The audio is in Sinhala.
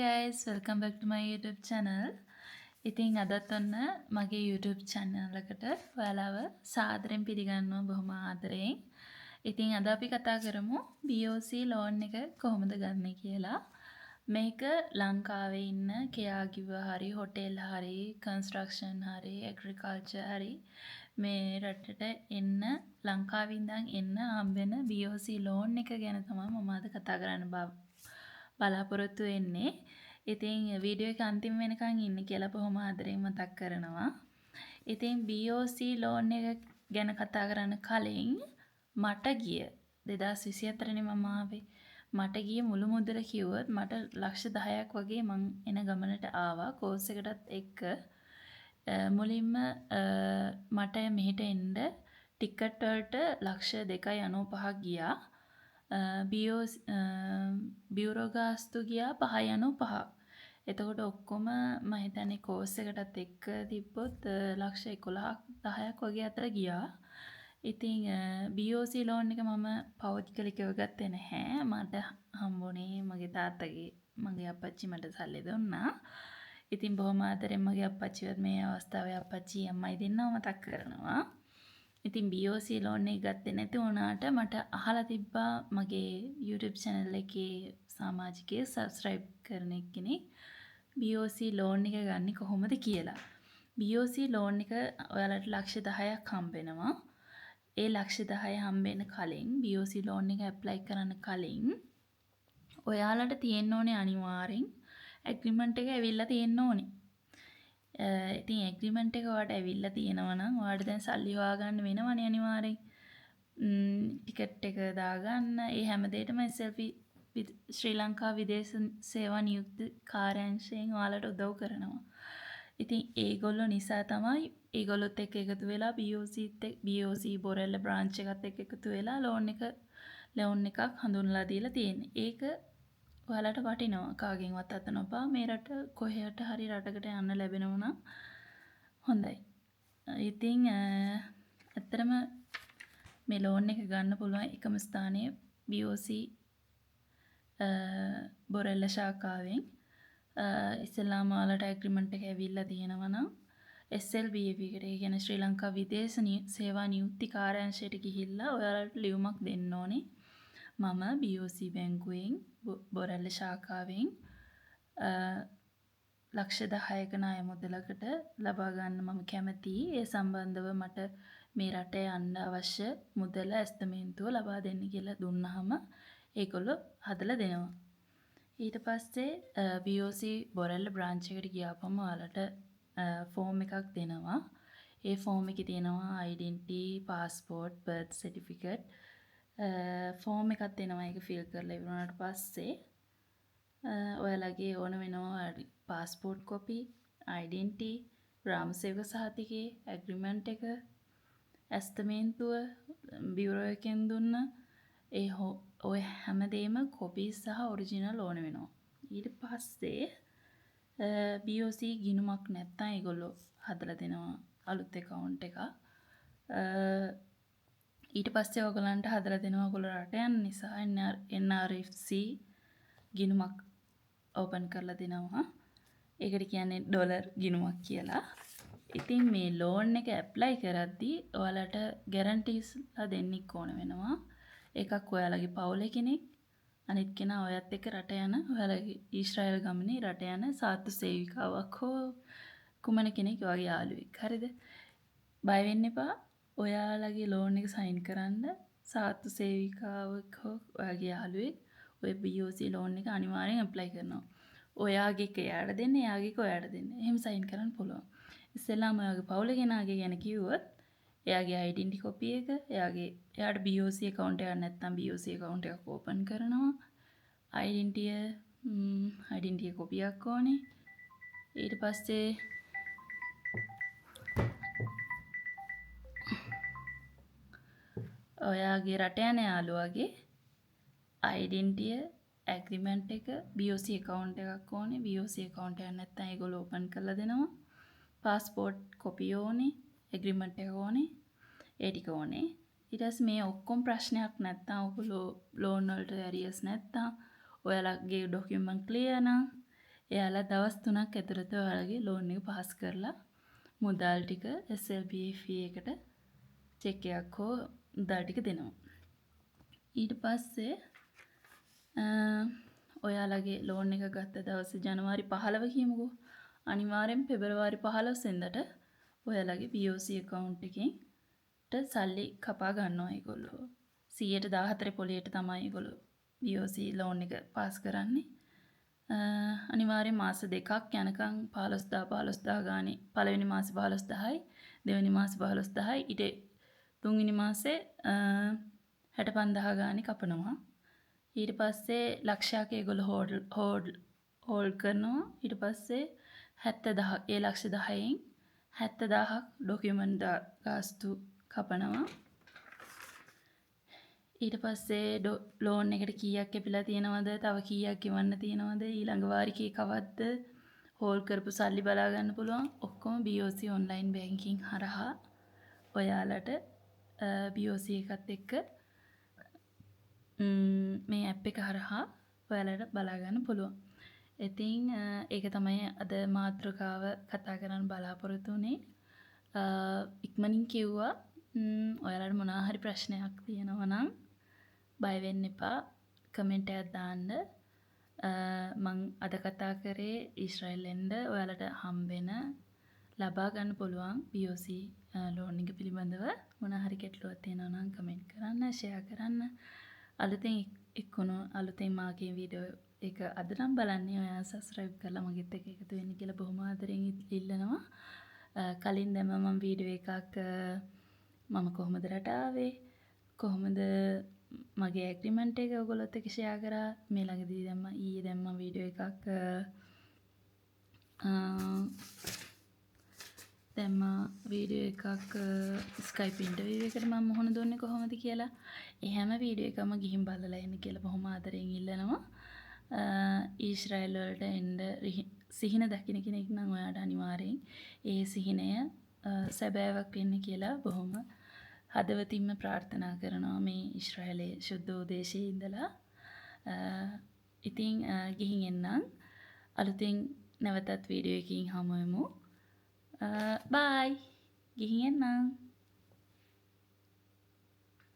guys, welcome back to my YouTube channel. ඉතින් අදත් ඔන්න මගේ YouTube channel එකට ඔයාලව සාදරයෙන් පිළිගන්නවා බොහොම ආදරයෙන්. ඉතින් අද අපි කතා කරමු BOC loan එක කොහොමද ගන්න කියලා. මේක ලංකාවේ ඉන්න caregiver හරි hotel හරි construction හරි agriculture හරි මේ රටට එන්න ලංකාවේ ඉඳන් එන්න හම්බෙන BOC loan එක ගැන තමයි මම අද කතා කරන්න බලාපොරොත්තු වෙන්නේ. ඉතින් වීඩියෝ එක අන්තිම වෙනකන් ඉන්න කියලා බොහොම ආදරෙන් මතක් කරනවා. ඉතින් BOC loan එක ගැන කතා කරන්න කලින් මට ගිය 2024 නේ මම ආවේ. මට ගිය මුළු මුදල කිව්වොත් මට ලක්ෂ 10ක් වගේ මං එන ගමනට ආවා කෝස් එකටත් එක්ක. මුලින්ම මට මෙහෙට එන්න ටිකට් වලට ලක්ෂ 2.95ක් ගියා. බියුරෝ ගාස්තු ගියා 5.95ක්. එතකොට ඔක්කොම මම හිතන්නේ කෝස් එකටත් එක්ක තිබ්බොත් ලක්ෂ 11ක් 10ක් වගේ අතර ගියා. ඉතින් BOC loan එක මම පෞද්ගලිකව ගත්තේ නැහැ. මට හම්බුනේ මගේ තාත්තගේ මගේ අප්පච්චි මට සල්ලි දුන්නා. ඉතින් බොහොම ආදරෙන් මගේ අප්පච්චිවත් මේ අවස්ථාවේ අප්පච්චි අම්මයි දෙන්නව මතක් කරනවා. ඉතින් BOC loan එක ගත්තේ නැති වුණාට මට අහලා තිබ්බා මගේ YouTube channel එකේ සමාජිකයෙක් subscribe කරන කෙනෙක් BOC loan එක ගන්න කොහොමද කියලා. BOC loan එක ඔයාලට ලක්ෂ 10ක් හම්බෙනවා. ඒ ලක්ෂ 10 හම්බෙන්න කලින් BOC loan එක apply කරන්න කලින් ඔයාලට තියෙන්න ඕනේ අනිවාර්යෙන් agreement එක ඇවිල්ලා තියෙන්න ඕනේ. ඉතින් ඇග්‍රීමන්ට් එක ඔයාලට ඇවිල්ලා තියෙනවා නම් ඔයාලට දැන් සල්ලි හොයාගන්න වෙනවනේ අනිවාර්යෙන්. ටිකට් එක දාගන්න ඒ හැම දෙයකම SLP ශ්‍රී ලංකා විදේශ සේවා නියුක්ති කාර්යාංශයෙන් ඔයාලට උදව් කරනවා. ඉතින් ඒගොල්ලෝ නිසා තමයි ඒගොල්ලොත් එක්ක එකතු වෙලා BOC බොරැල්ල බ්‍රාන්ච් එකත් එක්ක එකතු වෙලා ලෝන් එකක් හඳුන්ලා දීලා තියෙන්නේ. ඒක ඔයාලට වටිනවා කාගෙන්වත් අත නොපා මේ රට කොහෙට හරි රටකට යන්න ලැබෙනවා නම් හොඳයි. ඉතින් ඇත්තටම මේ ලෝන් එක ගන්න පුළුවන් එකම ස්ථානය BOC බොරැල්ල ශාඛාවෙන්. ඉස්සෙල්ලාම ඔයාලට ඇග්‍රීමන්ට් එක ඇවිල්ලා තියෙනවා නම් SLBAV එකට ඒ කියන්නේ ශ්‍රී ලංකා විදේශ සේවා නියුක්ති කාර්යාංශයට ගිහිල්ලා ඔයාලට ලියුමක් දෙන්න ඕනේ. මම BOC බැංකුවෙන් බොරැල්ල ශාඛාවෙන් ලක්ෂ 10ක ණය මුදලකට ලබා ගන්න මම කැමතියි. ඒ සම්බන්ධව මට මේ රටේ යන්න අවශ්‍ය මුදල ඇස්තමේන්තුව ලබා දෙන්න කියලා දුන්නාම ඒගොල්ලෝ හදලා දෙනවා. ඊට පස්සේ BOC බොරැල්ල බ්‍රාන්ච් එකට ගියාපම ඔයාලට ෆෝම් එකක් දෙනවා. ඒ ෆෝම් එකේ තියෙනවා identity, passport, birth certificate form එකක් දෙනවා. ඒක ෆිල් කරලා ඉවරනාට පස්සේ ඔයාලගේ ඕන වෙනවා පාස්පෝර්ට් කොපි, identity, ග්‍රාම සේවක සහතිකේ, ඇග්‍රීමන්ට් එක, ඇස්තමේන්තුව, බියුරෝ එකෙන් දුන්න ඔය හැමදේම කොපි සහ ඔරිජිනල් ඕන වෙනවා. ඊට පස්සේ BOC ගිණුමක් නැත්තම් ඒගොල්ලෝ හදලා දෙනවා අලුත් account එකක්. ඊට පස්සේ ඔයගලන්ට හදලා දෙනවා ඔයගොල්ලෝ රට යන නිසා NRFC ගිණුමක් ඕපන් කරලා දෙනවා. ඒකට කියන්නේ ඩොලර් ගිණුමක් කියලා. ඉතින් මේ ලෝන් එක ඇප්ලයි කරද්දී ඔයාලට ගැරන්ටීස්ලා දෙන්නෙක් ඕන වෙනවා. එකක් ඔයාලගේ පවුලේ කෙනෙක්, අනිත් කෙනා ඔයත් එක්ක රට යන ඔයාලගේ ඊශ්‍රායල් ගමනේ රට යන සාත්තු සේවිකාවක් හෝ කුමන කෙනෙක් වගේ යාළුවෙක්. හරිද? බය වෙන්න එපා. ඔයාලගේ ලෝන් එක සයින් කරන්න සාත්තු සේවිකාවක් හෝ ඔයාගේ යාළුවෙක් ඔය BOC ලෝන් එක අනිවාර්යෙන් ඇප්ලයි කරනවා. ඔයාගේ එක එයාට දෙන්න, එයාගේ එක ඔයාට දෙන්න. එහෙම සයින් කරන්න පුළුවන්. ඉස්සෙල්ලාම ඔයාගේ පවුලේ කෙනාගේ ගැන කිව්වොත් එයාගේ identity copy එක, එයාට BOC account එකක් නැත්නම් BOC account එකක් open කරනවා. identity copy එකක් ඕනේ. ඊට පස්සේ ඔයාගේ රට යන යාළුවාගේ identity, agreement එක, BOC account එකක් ඕනේ. BOC account එකක් නැත්නම් ඒගොල්ලෝ open කරලා දෙනවා. passport copy ඕනේ, agreement එක ඕනේ. ඒ ටික ඕනේ. ඊට පස්සේ මේ ඔක්කොම ප්‍රශ්නයක් නැත්නම් ඔයගොල්ලෝ loan වලට arrears නැත්නම් ඔයාලගේ document clear නම් එයාලා දවස් 3ක් ඇතුළත ඔයාලගේ ලෝන් එක පාස් කරලා මුදල් ටික SLBA fee එකට චෙක් එකක් හෝ මුදල් ටික දෙනවා. ඊට පස්සේ ඔයාලගේ ලෝන් එක ගත්ත දවස් ජනවාරි 15 කියමුකෝ. අනිවාර්යෙන් පෙබරවාරි 15 වෙනිදාට ඔයාලගේ BOC account එකෙන් සල්ලි කපා ගන්නවා ඒගොල්ලෝ. 114 පොලියට තමයි ඒගොල්ලෝ BOC ලෝන් එක පාස් කරන්නේ. අනිවාර්යෙන් මාස දෙකක් යනකම් 15000 ගානේ පළවෙනි මාසේ 15000යි දෙවෙනි මාසේ 15000යි ඊට තුන්වෙනි මාසේ 65000 ගානේ කපනවා. ඊට පස්සේ ලක්ෂයක් ඒගොල්ලෝ හෝල්ඩ් කරනවා. ඊට පස්සේ 70000 ඒ ලක්ෂ 10න් 70000ක් ඩොකියුමන්ට් ගාස්තු කපනවා. ඊට පස්සේ ලෝන් එකට කීයක් එපිලා තියෙනවද? තව කීයක් ගෙවන්න තියෙනවද? ඊළඟ වාරිකේ කවද්ද? හෝල් කරපු සල්ලි බලා ගන්න පුළුවන්. ඔක්කොම BOC ඔන්ලයින් බැංකින් හරහා ඔයාලට BOC එකත් එක්ක මේ ඇප් එක හරහා ඔයාලට බලා ගන්න පුළුවන්. ඉතින් ඒක තමයි අද මාතෘකාව කතා කරන්න බලාපොරොත්තු වෙන්නේ. ඉක්මනින් කිව්වා ඔයාලට මොනවා හරි ප්‍රශ්නයක් තියෙනවා නම් බය වෙන්න එපා. කමෙන්ට් එකක් දාන්න. මම අද කතා කරේ ඊශ්‍රායලෙන්ද ඔයාලට හම්බෙන ලබා ගන්න පුළුවන් BOC ලෝන් එක පිළිබඳව මොනවා හරි ගැටලුවක් තියෙනවා නම් කමෙන්ට් කරන්න, ෂෙයා කරන්න. අලුතෙන් මාගේ වීඩියෝ එක අද නම් බලන්නේ ඔයා සබ්ස්ක්‍රයිබ් කරලා මගෙත් එක්ක එකතු වෙන්න කියලා බොහොම ආදරෙන් ඉල්ලනවා. කලින් දැම්ම මම වීඩියෝ එකක් මම කොහොමද රට ආවේ? කොහොමද මගේ ඇග්‍රීමන්ට් එක ඔයගොල්ලොත් එක්ක ෂෙයා කරා. මේ ළඟදී ඊයේ දැම්ම වීඩියෝ එකක් ස්කයිප් ඉන්ටර්විව් එකට මම මුහුණ දුන්නේ කොහොමද කියලා. ඒ හැම වීඩියෝ එකම ගිහින් බලලා එන්න කියලා බොහොම ආදරෙන් ඉල්ලනවා. ඊශ්‍රායල් වලට එන්න සිහින දකින්න කෙනෙක් නම් ඔයාට අනිවාර්යෙන් ඒ සිහිනය සැබෑවක් වෙන්න කියලා බොහොම හදවතින්ම ප්‍රාර්ථනා කරනවා මේ ඊශ්‍රායලයේ ශුද්ධ දේශයේ ඉඳලා. ඉතින් ගිහින් එන්නම්. අලුතින් නැවතත් වීඩියෝ එකකින් හමු වෙමු. බයි. ගිහින් එන්නම්.